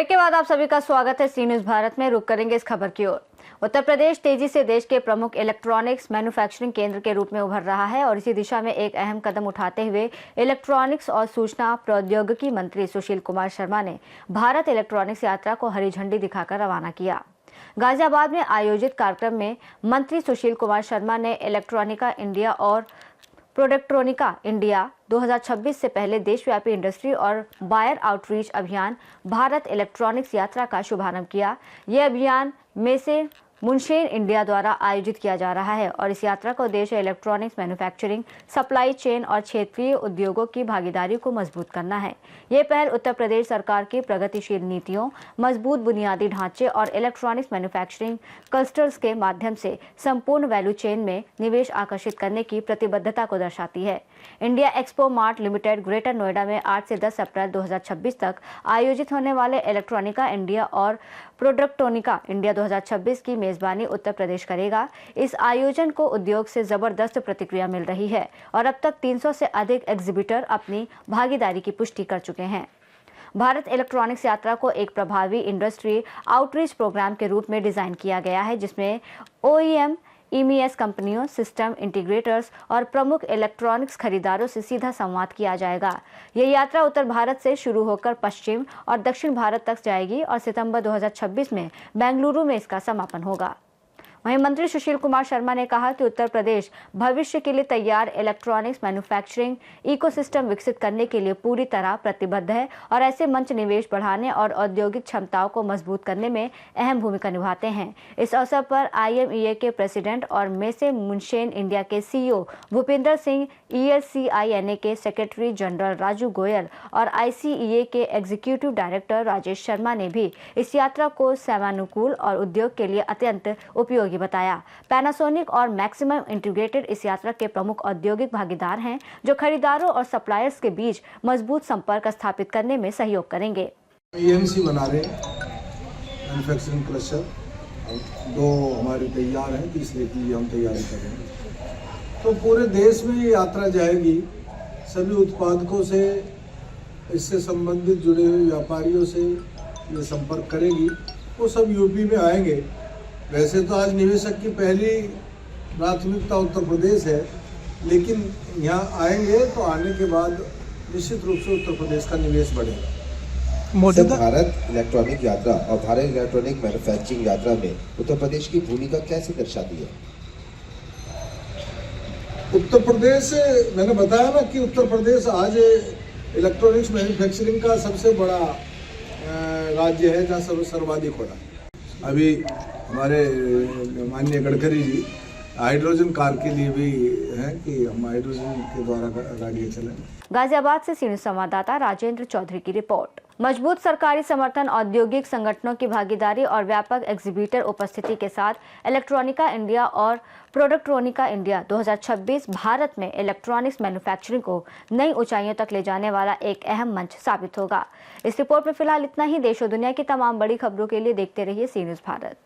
Break के बाद आप सभी का स्वागत है सी न्यूज भारत में। रुक करेंगे इस खबर की ओर। उत्तर प्रदेश तेजी से देश के प्रमुख इलेक्ट्रॉनिक्स मैन्युफैक्चरिंग केंद्र के रूप में उभर रहा है और इसी दिशा में एक अहम कदम उठाते हुए इलेक्ट्रॉनिक्स और सूचना प्रौद्योगिकी मंत्री सुशील कुमार शर्मा ने भारत इलेक्ट्रॉनिक्स यात्रा को हरी झंडी दिखाकर रवाना किया। गाजियाबाद में आयोजित कार्यक्रम में मंत्री सुशील कुमार शर्मा ने इलेक्ट्रॉनिका इंडिया और प्रोडक्ट्रोनिका इंडिया 2026 से पहले देशव्यापी इंडस्ट्री और बायर आउटरीच अभियान भारत इलेक्ट्रॉनिक्स यात्रा का शुभारंभ किया। यह अभियान में से मुनशेन इंडिया द्वारा आयोजित किया जा रहा है और इस यात्रा का उद्देश्य इलेक्ट्रॉनिक्स मैन्युफैक्चरिंग, सप्लाई चेन और क्षेत्रीय उद्योगों की भागीदारी को मजबूत करना है। ये पहल उत्तर प्रदेश सरकार की प्रगतिशील नीतियों, मजबूत बुनियादी ढांचे और इलेक्ट्रॉनिक्स मैन्युफैक्चरिंग क्लस्टर्स के माध्यम से संपूर्ण वैल्यू चेन में निवेश आकर्षित करने की प्रतिबद्धता को दर्शाती है। India expo mart limited greater Noida में 8 से 10 अप्रैल 2026 तक आयोजित होने वाले इलेक्ट्रॉनिका इंडिया और प्रोडक्ट्रोनिका इंडिया 2026 की मेजबानी उत्तर प्रदेश करेगा। इस आयोजन को उद्योग से जबरदस्त प्रतिक्रिया मिल रही है और अब तक 300 से अधिक एग्जीबिटर अपनी भागीदारी की पुष्टि कर चुके हैं। भारत इलेक्ट्रॉनिक्स यात्रा को एक प्रभावी इंडस्ट्री आउटरीच प्रोग्राम के रूप में डिजाइन किया गया है, जिसमें OEM, EMS कंपनियों, सिस्टम इंटीग्रेटर्स और प्रमुख इलेक्ट्रॉनिक्स खरीदारों से सीधा संवाद किया जाएगा। यह यात्रा उत्तर भारत से शुरू होकर पश्चिम और दक्षिण भारत तक जाएगी और सितंबर 2026 में बेंगलुरु में इसका समापन होगा। वहीं मंत्री सुशील कुमार शर्मा ने कहा कि उत्तर प्रदेश भविष्य के लिए तैयार इलेक्ट्रॉनिक्स मैन्युफैक्चरिंग इकोसिस्टम विकसित करने के लिए पूरी तरह प्रतिबद्ध है और ऐसे मंच निवेश बढ़ाने और औद्योगिक क्षमताओं को मजबूत करने में अहम भूमिका निभाते हैं। इस अवसर पर IMEA के प्रेसिडेंट और मेसे मुनशेन इंडिया के CEO भूपिंदर सिंह, ELCINA के सेक्रेटरी जनरल राजू गोयल और ICEA के एग्जीक्यूटिव डायरेक्टर राजेश शर्मा ने भी इस यात्रा को सेवानुकूल और उद्योग के लिए अत्यंत उपयोगी बताया। पैनासोनिक और मैक्सिमम इंटीग्रेटेड इस यात्रा के प्रमुख औद्योगिक भागीदार हैं, जो खरीदारों और सप्लायर्स के बीच मजबूत संपर्क स्थापित करने में सहयोग करेंगे। EMC बना रहे मैन्युफैक्चरिंग क्लस्टर, 2 हमारे तैयार हैं, तीसरे की हम तैयारी कर रहे हैं। तो पूरे देश में ये यात्रा जाएगी। सभी उत्पादकों से, इससे संबंधित जुड़े हुए व्यापारियों से ये संपर्क करेगी। वो सब यूपी में आएंगे। वैसे तो आज निवेशक की पहली प्राथमिकता उत्तर प्रदेश है, लेकिन यहाँ आएंगे तो आने के बाद निश्चित रूप से उत्तर प्रदेश का निवेश बढ़ेगा। भारत इलेक्ट्रॉनिक यात्रा और भारत इलेक्ट्रॉनिक मैन्युफैक्चरिंग यात्रा में उत्तर प्रदेश की भूमिका कैसे दर्शाती है? उत्तर प्रदेश, मैंने बताया ना कि उत्तर प्रदेश आज इलेक्ट्रॉनिक्स मैन्युफैक्चरिंग का सबसे बड़ा राज्य है, जहाँ सर्वाधिक हो रहा है। अभी हमारे माननीय गडकरी जी हाइड्रोजन कार के लिए भी है कि हम हाइड्रोजन के द्वारा गाड़ियाँ चलाएं। गाजियाबाद से सी न्यूज संवाददाता राजेंद्र चौधरी की रिपोर्ट। मजबूत सरकारी समर्थन, औद्योगिक संगठनों की भागीदारी और व्यापक एग्जीबिटर उपस्थिति के साथ इलेक्ट्रॉनिका इंडिया और प्रोडक्ट्रोनिका इंडिया 2026 भारत में इलेक्ट्रॉनिक्स मैन्युफैक्चरिंग को नई ऊंचाइयों तक ले जाने वाला एक अहम मंच साबित होगा। इस रिपोर्ट में फिलहाल इतना ही। देश और दुनिया की तमाम बड़ी खबरों के लिए देखते रहिए सी न्यूज भारत।